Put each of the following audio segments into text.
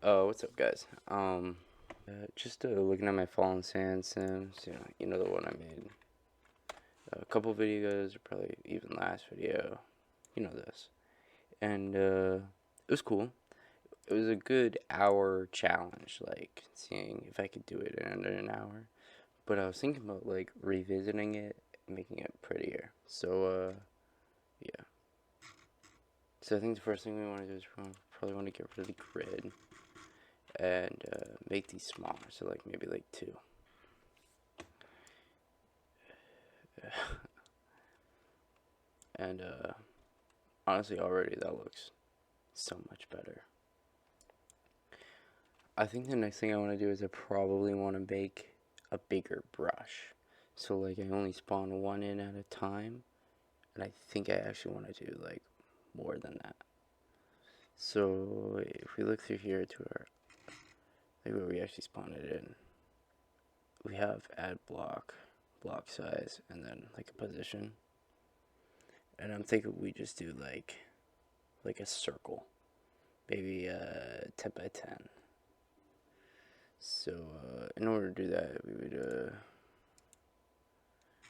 Oh, what's up, guys? Just looking at my Fallen Sand Sims. You know the one I made a couple videos, or probably even last video. You know this, and it was cool. It was a good hour challenge, like seeing if I could do it in under an hour. But I was thinking about like revisiting it, making it prettier. So yeah. So I think the first thing we want to do is probably want to get rid of the grid and make these smaller. So like maybe like two. And honestly, already that looks so much better. I think the next thing I want to do is I probably want to make a bigger brush. So like I only spawn one in at a time, and I think I actually want to do like more than that. So if we look through here to our, like where we actually spawn it in, we have add block, block size, and then like a position. And I'm thinking we just do like a circle, maybe 10 by 10. So in order to do that,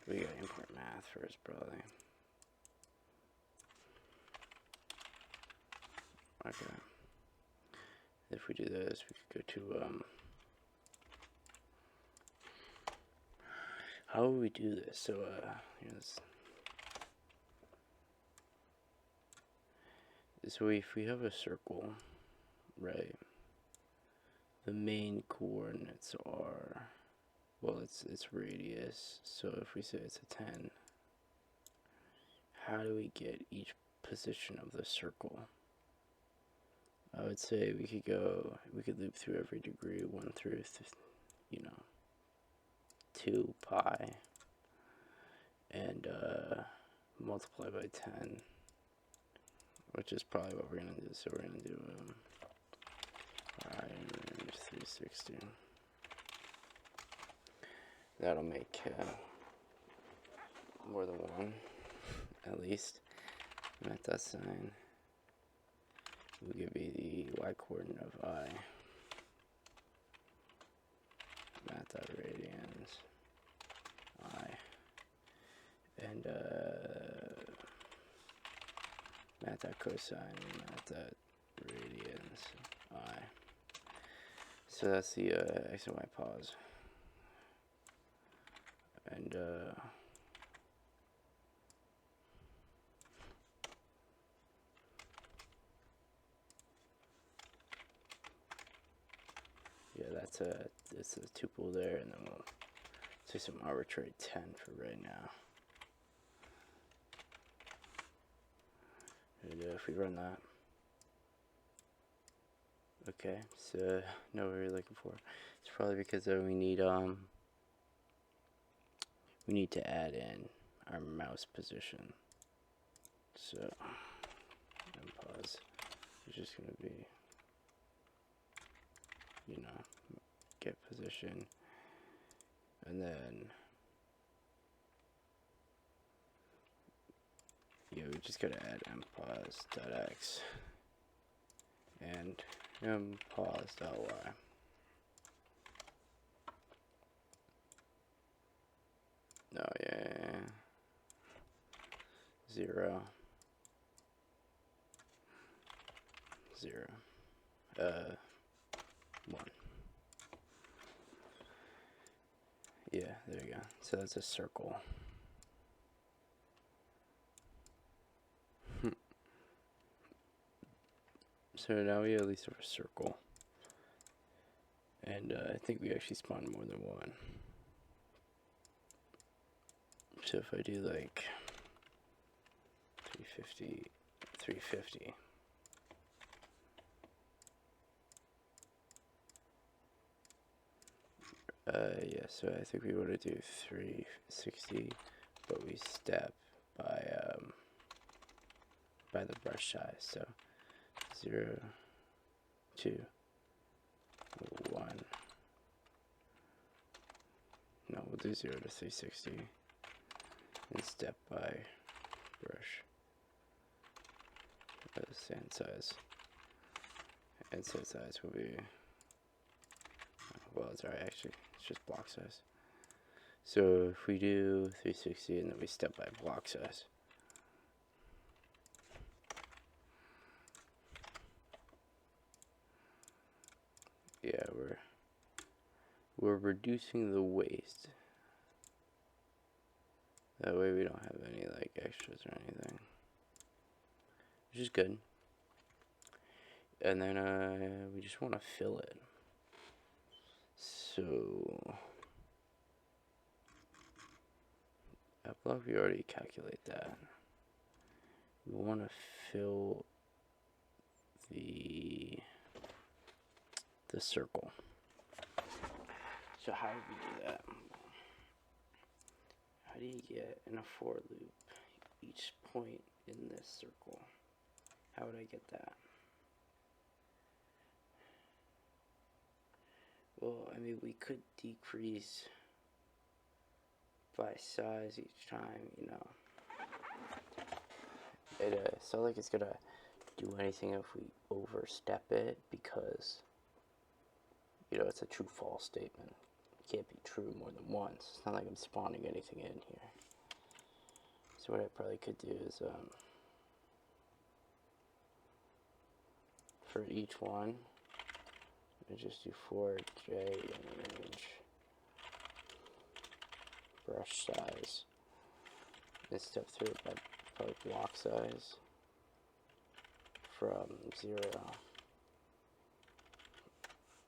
we gotta import math first, probably. Okay. If we do this, we could go to how would we do this? So so if we have a circle, right? The main coordinates are, well, it's radius. So if we say it's a 10, how do we get each position of the circle? I would say we could loop through every degree, 1 through 2 pi, and multiply by 10, which is probably what we're gonna do. So we're gonna do pi 360. That'll make more than one, at least. At that sign will give me the y coordinate of I. Math.radians I, and math.cosine, math.radians I. So that's the x and y pause. And yeah, that's a tuple there, and then we'll say some arbitrary 10 for right now. And if we run that, okay, so know what we're looking for. It's probably because we need to add in our mouse position. So pause is just gonna be, get position, and then we just gotta add mpause.x and mpause.y. No, yeah. 0, 0, 1. Yeah, there you go. So that's a circle. So now we at least have a circle. And I think we actually spawned more than one. So if I do like 350, 350. Yeah, so I think we want to do 360, but we step by the brush size. So 0, 2, 1. No, we'll do 0 to 360 and step by brush sand size. and set size will be, well, it's alright actually, it's just block size. So if we do 360 and then we step by block size, yeah, we're reducing the waste. That way we don't have any like extras or anything, which is good. And then we just want to fill it. So that block, we already calculate that. We want to fill the circle. So how do we do that? How do you get in a for loop each point in this circle? How would I get that? Well, I mean, we could decrease by size each time, you know. It's not like it's gonna do anything if we overstep it, because, you know, it's a true false statement. It can't be true more than once. It's not like I'm spawning anything in here. So what I probably could do is, for each one, I just do 4J image brush size, and step through it by probably block size from 0,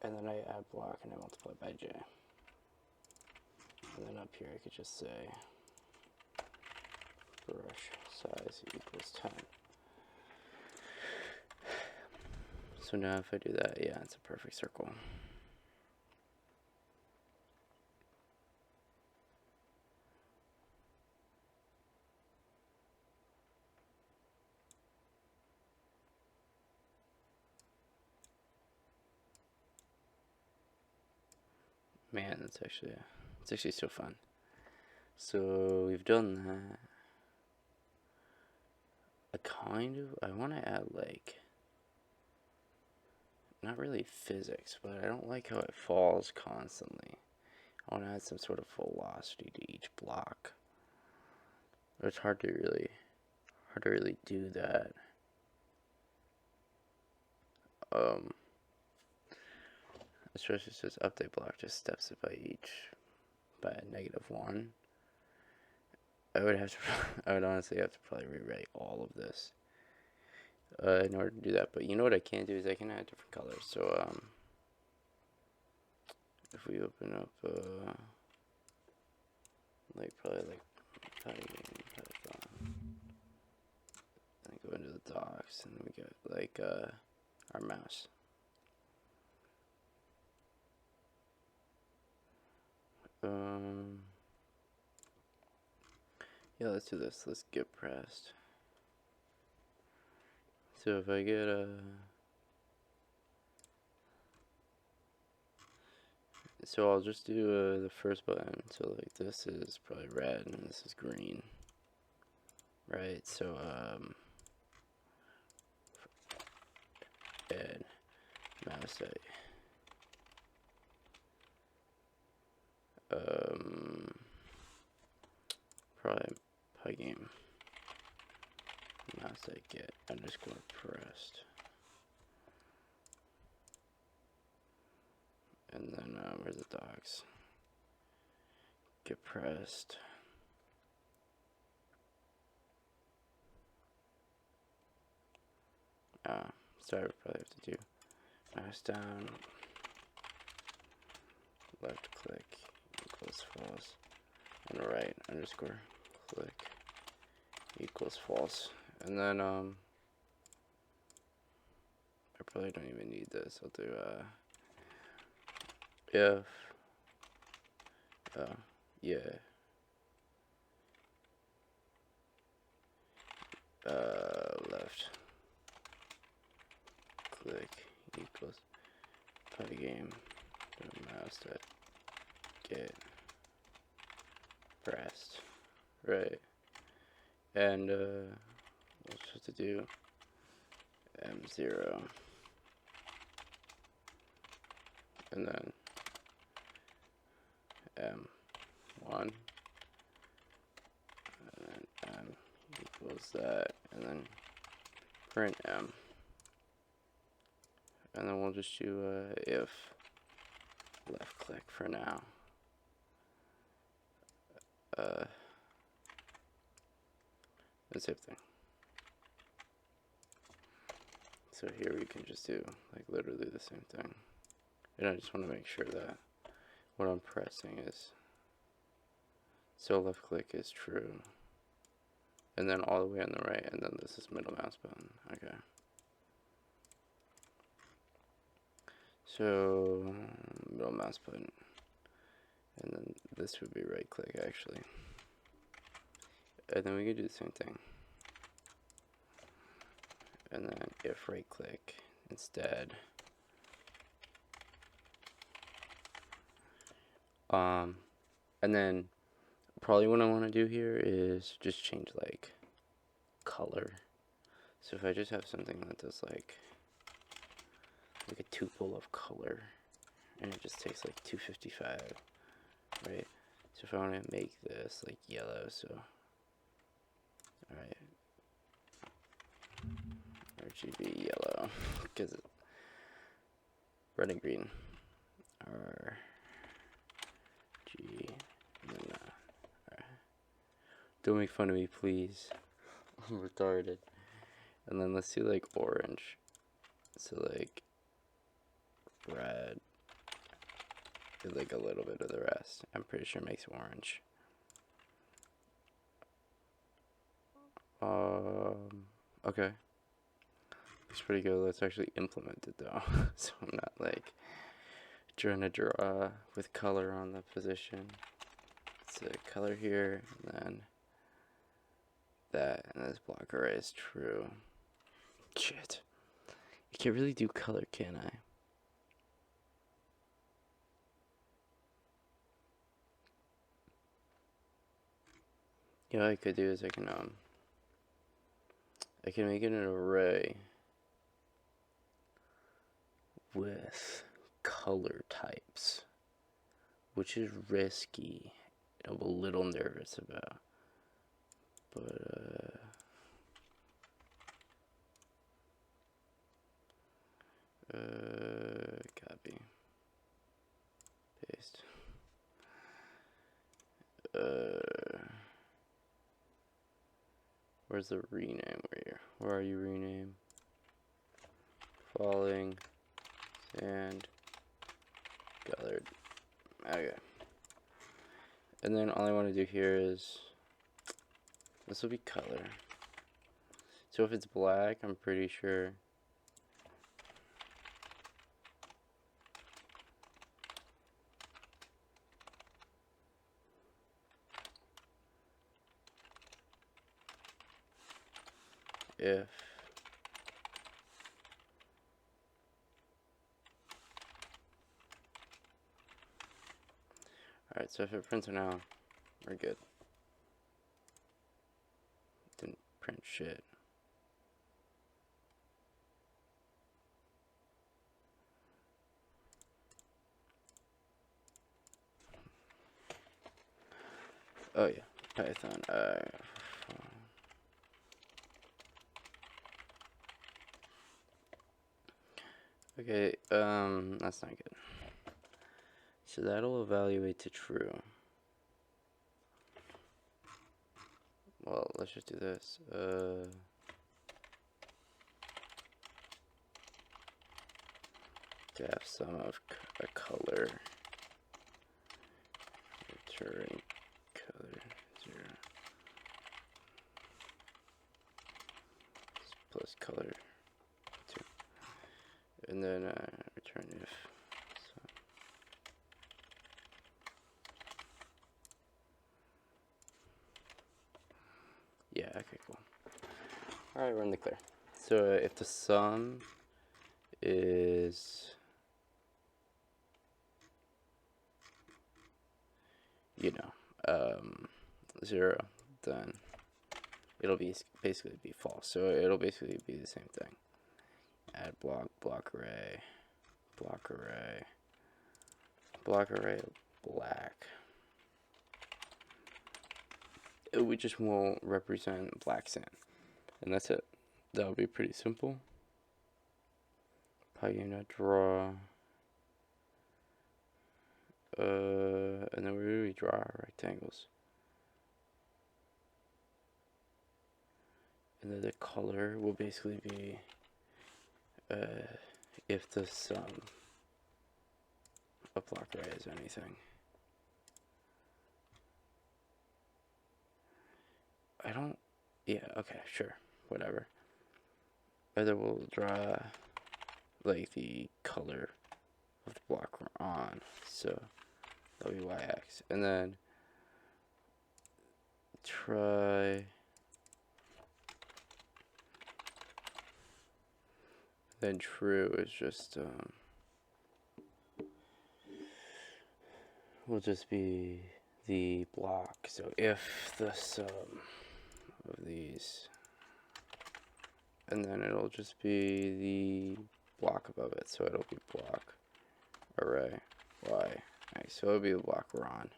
and then I add block and I multiply by J, and then up here I could just say brush size equals 10. So now if I do that, yeah, it's a perfect circle. Man, it's actually so fun. So we've done that. I want to add, like, not really physics, but I don't like how it falls constantly. I want to add some sort of velocity to each block. But it's hard to really do that. Especially since update block just steps it by a -1. I would honestly have to probably rewrite all of this in order to do that. But you know what I can do is I can add different colors. So if we open up probably Python, and go into the docs, and we get like our mouse. Yeah, let's do this. Let's get pressed. So if I get so I'll just do the first button. So like this is probably red and this is green, right? So add mouse probably Pygame mouse get underscore pressed, and then where's the docs? Get pressed. Sorry, we probably have to do mouse down, left click equals false, and right underscore click equals false. And then I probably don't even need this. I'll do if yeah, left click equals Pygame mouse that get pressed, right? And we'll just have to do M0 and then M1, and then M equals that, and then print M. And then we'll just do if left click for now. The same thing. So here we can just do like literally the same thing. And I just want to make sure that what I'm pressing is so left click is true. And then all the way on the right, and then this is middle mouse button. Okay. So middle mouse button. And then this would be right click actually. And then we could do the same thing. And then if right click instead. And then probably what I want to do here is just change like color. So if I just have something that does like a tuple of color, and it just takes like 255, right? So if I want to make this like yellow, so alright, RGB yellow, because red and green are G, and then don't make fun of me, please. I'm retarded. And then let's do like orange. So like red, and like a little bit of the rest. I'm pretty sure it makes orange. Okay. Looks pretty good. Let's actually implement it though. So I'm not like trying to draw with color on the position. It's a color here, and then that, and this block array is true. Shit. I can't really do color, can I? Yeah, what I could do is I can make it an array with color types, which is risky. I'm a little nervous about, but copy, paste. Where's the rename? Where are you, rename? Falling, sand, colored. Okay. And then all I want to do here is, this will be color. So if it's black, I'm pretty sure. If alright, so if it prints it now, we're good. Didn't print shit. Oh yeah, Python. Okay, that's not good. So that'll evaluate to true. Well, let's just do this. Def sum of a color. Return color 0. Plus color 2. And then return if. So. Yeah, okay, cool. Alright, we're in the clear. So if the sum is, you know, 0, then it'll be basically be false. So it'll basically be the same thing. Add block, block array, block array black, we just won't represent black sand, and that's it. That would be pretty simple. Probably gonna draw, and then we draw rectangles, and then the color will basically be if the sum of block array is anything. Yeah, okay, sure, whatever. Either we'll draw like the color of the block we're on, so that'll be y-axis, and then try then true is just will just be the block. So if the sum of these, and then it'll just be the block above it, so it'll be block array y. Right, so it'll be the block we're on.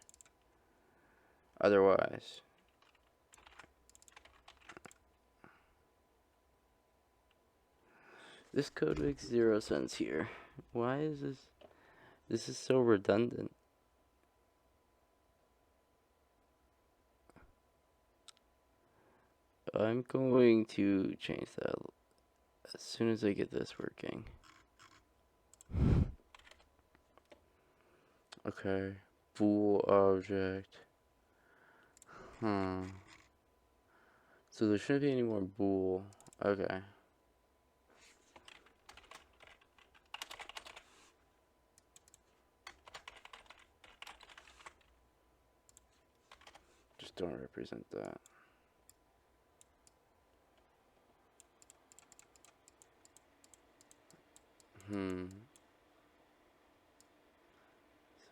Otherwise, this code makes 0 sense here. Why is this? This is so redundant. I'm going to change that as soon as I get this working. Okay, bool object. So there shouldn't be any more bool. Okay. Just don't represent that.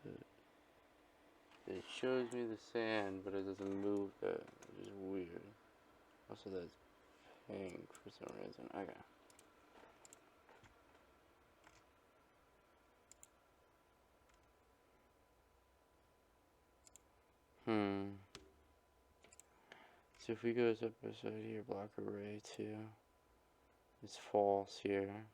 So it shows me the sand, but it doesn't move it, which is weird. Also, that's pink for some reason. Okay. So if we go up beside here, block array 2 is false here.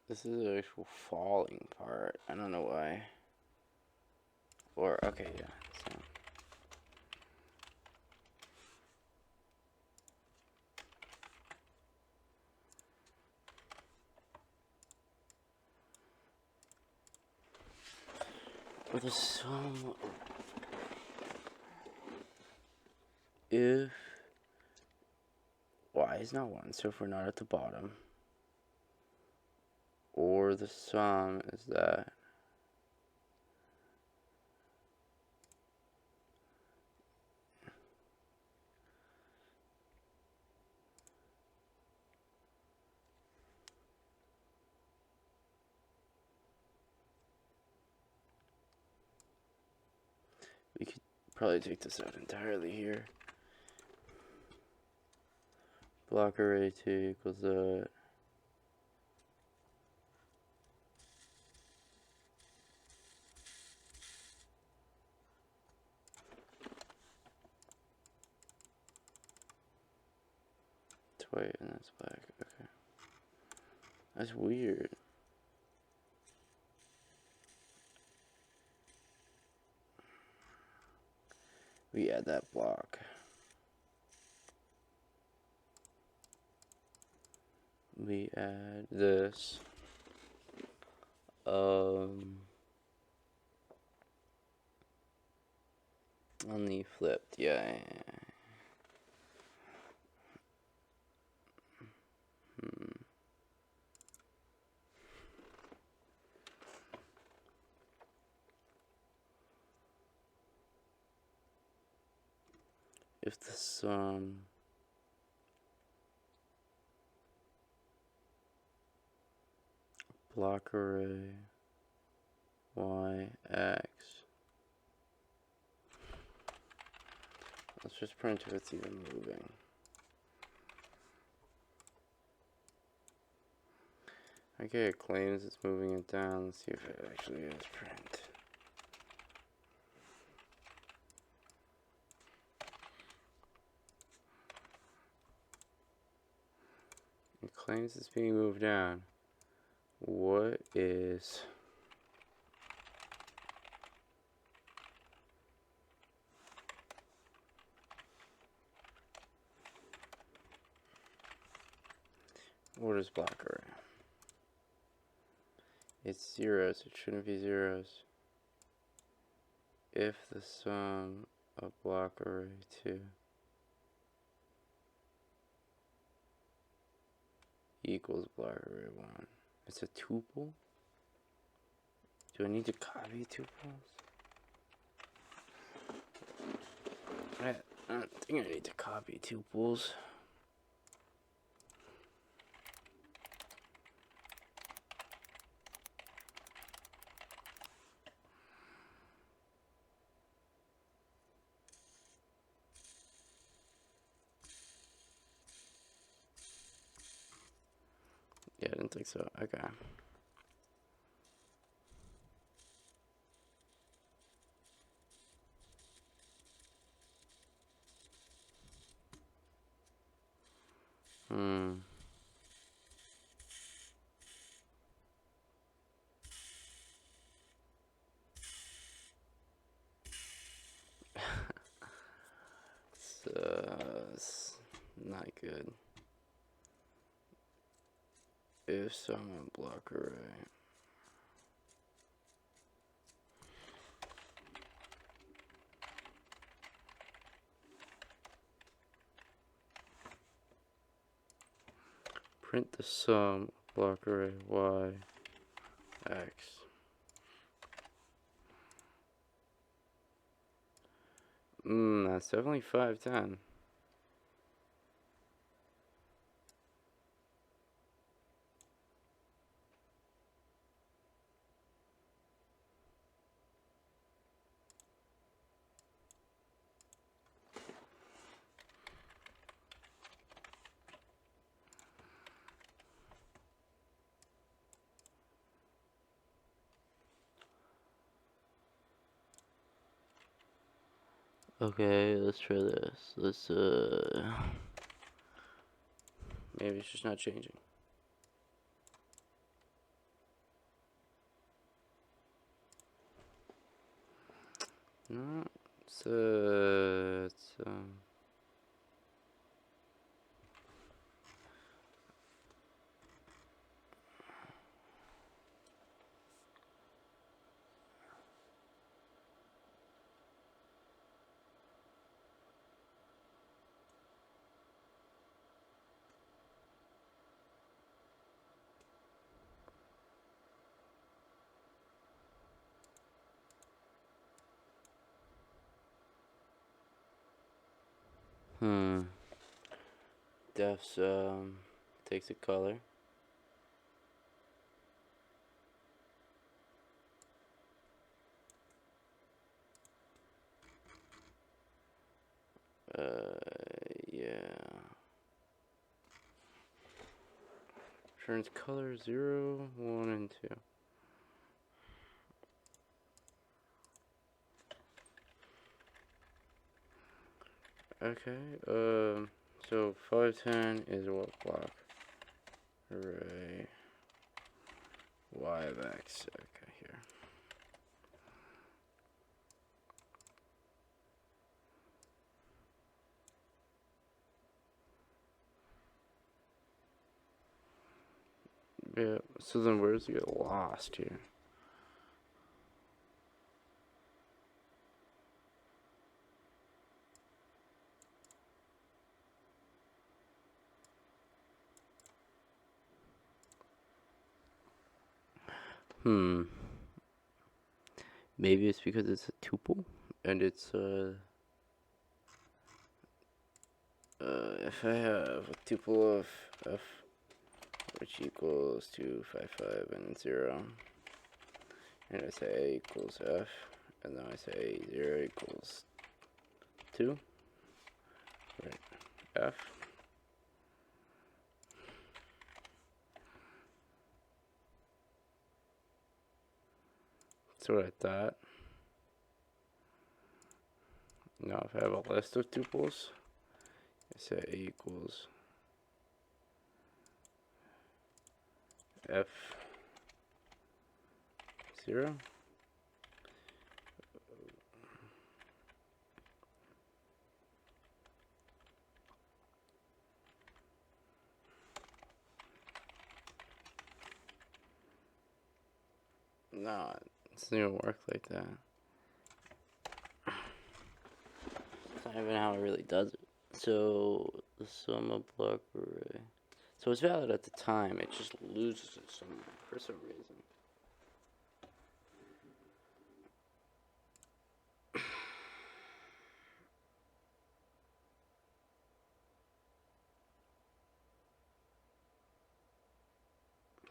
This is the actual falling part. I don't know why. Or, okay, yeah. So. With the sum, if y is not 1, so if we're not at the bottom, or the sum is that we could probably take this out entirely here. Block array 2 equals that. It's white and that's black. Okay. That's weird. We add that block. We add this. On the flipped, yeah. If the sum block array y x just print if it's even moving. Okay, it claims it's moving it down. Let's see if it actually is print. It claims it's being moved down. What is... What is block array? It's zeros. It shouldn't be zeros. If the sum of block array 2 equals block array 1. It's a tuple? Do I need to copy tuples? I don't think I need to copy tuples. Yeah, I didn't think so. Okay. It's not good. If sum block array. Print the sum block array y x. That's definitely 510. Okay, let's try this. Let's maybe it's just not changing. No, it's defs takes a color. Yeah. Turns color 0, 1, and 2. Okay, so 510 is what block? Array y of x. Okay, here. Yeah, so then where does it get lost here? Maybe it's because it's a tuple, and it's, if I have a tuple of f, which equals 2, 5, 5, and 0, and I say a equals f, and then I say 0 equals 2, Right. F. That's what I thought. Now if I have a list of tuples, I say A equals F 0. No, it doesn't even work like that. That's not even how it really does it. So the sum of block array. So it's valid at the time, it just loses it for some reason.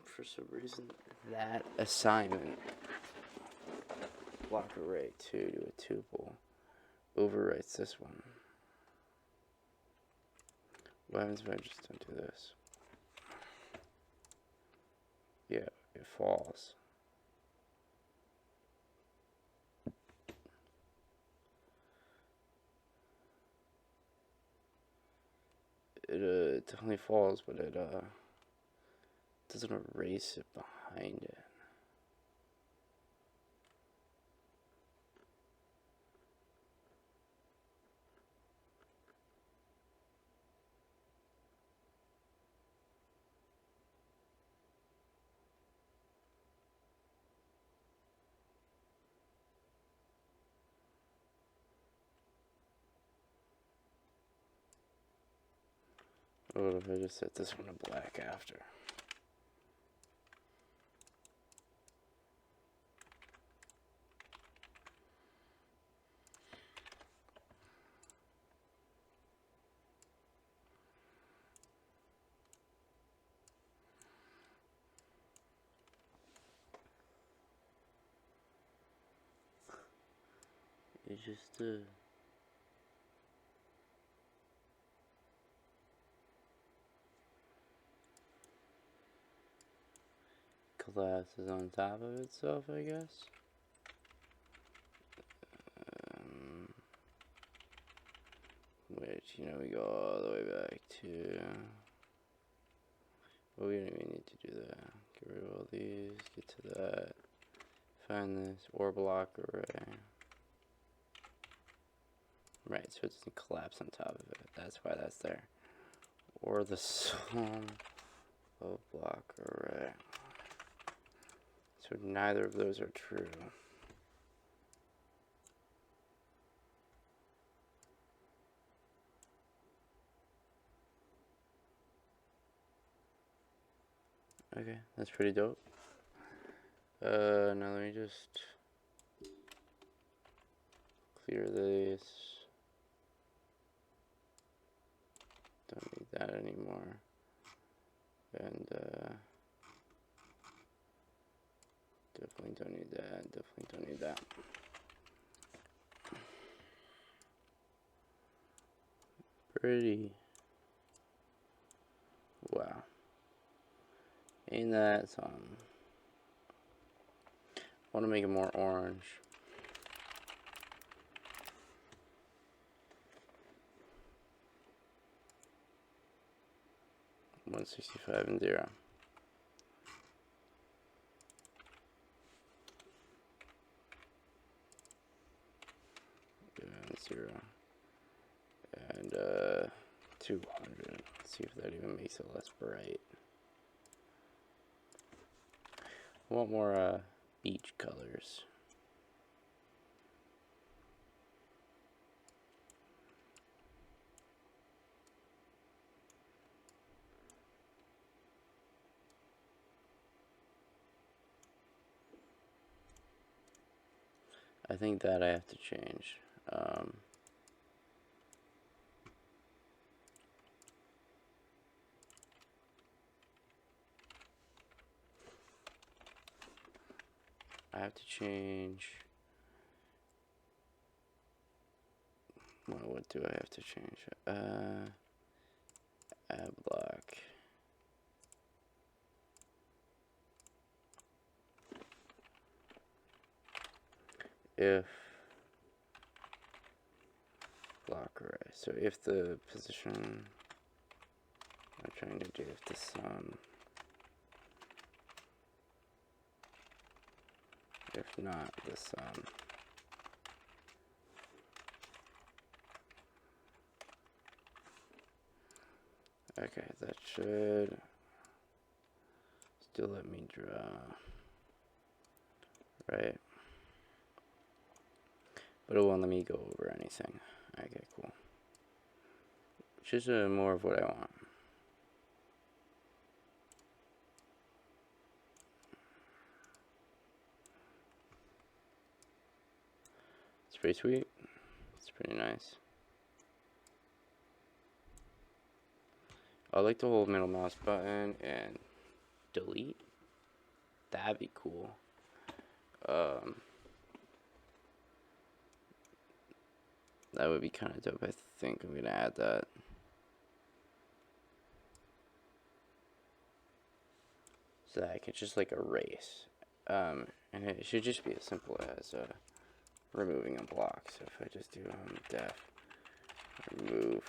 For some reason, that assignment, block array 2 to a tuple, overwrites this one. What happens if I just don't do this? Yeah, it falls. It definitely falls, but it doesn't erase it behind it. What if I just set this one to black after? It just collapses on top of itself, I guess. Which, you know, we go all the way back to. Well, we don't even need to do that. Get rid of all these, get to that. Find this or block array. Right, so it doesn't collapse on top of it. That's why that's there. Or the sum of block array. So neither of those are true. Okay, that's pretty dope. Now let me just clear this. Don't need that anymore. And definitely don't need that. Definitely don't need that. Pretty. Wow. Ain't that something? I want to make it more orange. $165 and 0. And 0. And 200. Let's see if that even makes it less bright. I want more beach colors. I think that I have to change. I have to change What do I have to change? Add block. If block array. So if the position I'm trying to do, if the sum, if not the sum. Okay, that should still let me draw, right? But it won't let me go over anything. Okay, cool. Which is more of what I want. It's pretty sweet. It's pretty nice. I like to hold middle mouse button and delete. That'd be cool. That would be kind of dope. I think I'm gonna add that. So that I could just like erase. And it should just be as simple as removing a block. So if I just do def remove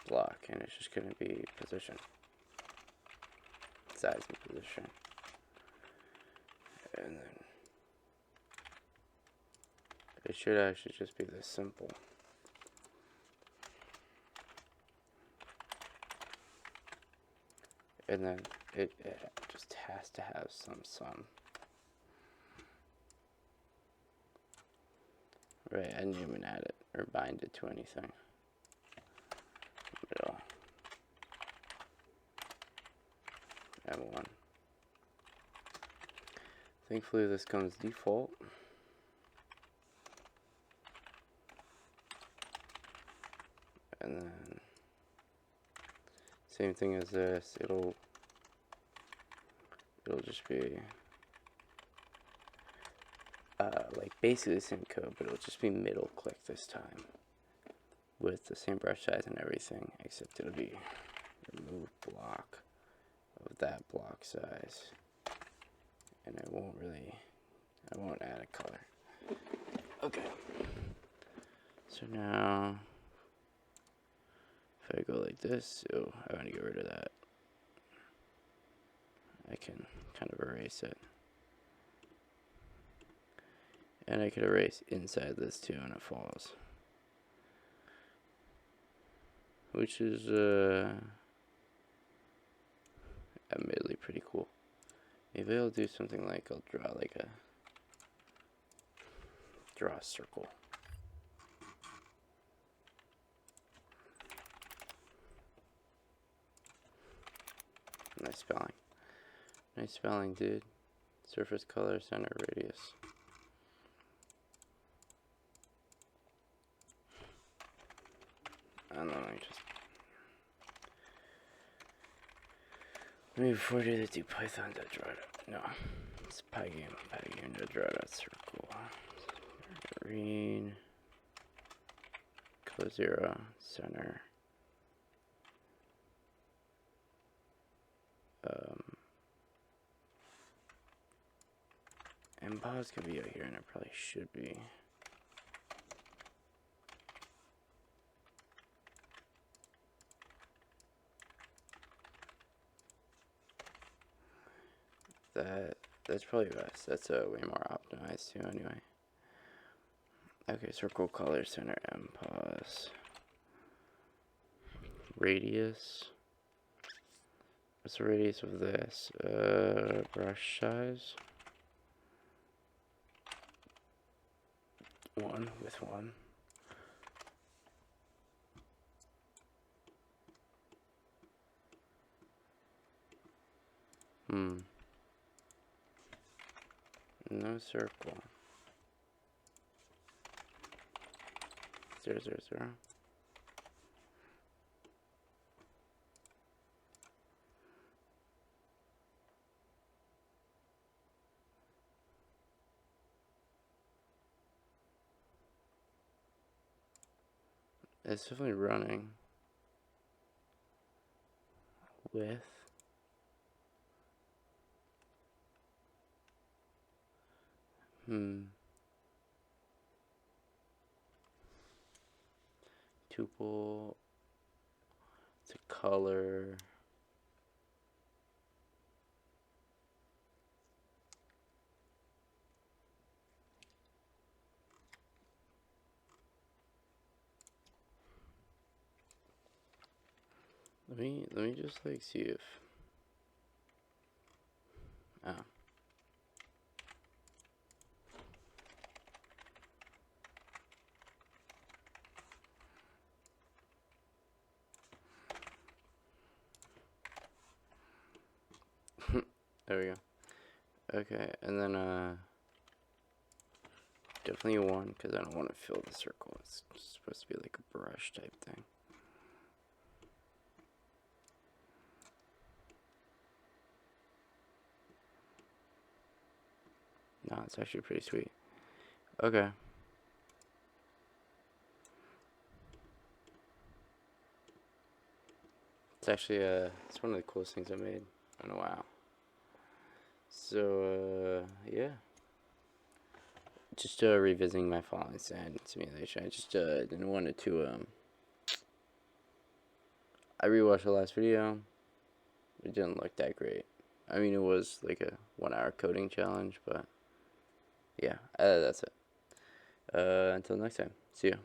block, and it's just gonna be position, size and position, and then it should actually just be this simple. And then it just has to have some sum. Right, I didn't even add it or bind it to anything. Middle. M1. Thankfully this comes default. And then same thing as this, it'll just be like basically the same code, but it'll just be middle click this time with the same brush size and everything, except it'll be remove block of that block size, and I won't add a color. Okay, so now if I go like this, oh, I want to get rid of that. I can kind of erase it. And I could erase inside this too, and it falls. Which is admittedly pretty cool. Maybe I'll do something like I'll draw a circle. Nice spelling. Nice spelling, dude. Surface color, center, radius. And then I just maybe before I do that, do Python to draw it. No, it's Pygame to draw that circle. Green, color 0, center. And pause could be out here, and it probably should be. That's probably best. That's way more optimized too, anyway. Okay, circle color center M pause. Radius. What's the radius of this? Brush size. 1 with 1. No circle. 0, 0, 0. it's definitely running with tuple to color. Let me just like see if oh. There we go. Okay, and then definitely one because I don't want to fill the circle. It's supposed to be like a brush type thing. No, it's actually pretty sweet. Okay. It's actually it's one of the coolest things I made in a while. So yeah. Just revisiting my falling sand simulation. I just didn't want it to I rewatched the last video. It didn't look that great. I mean, it was like a 1 hour coding challenge, but yeah, that's it. Until next time. See ya.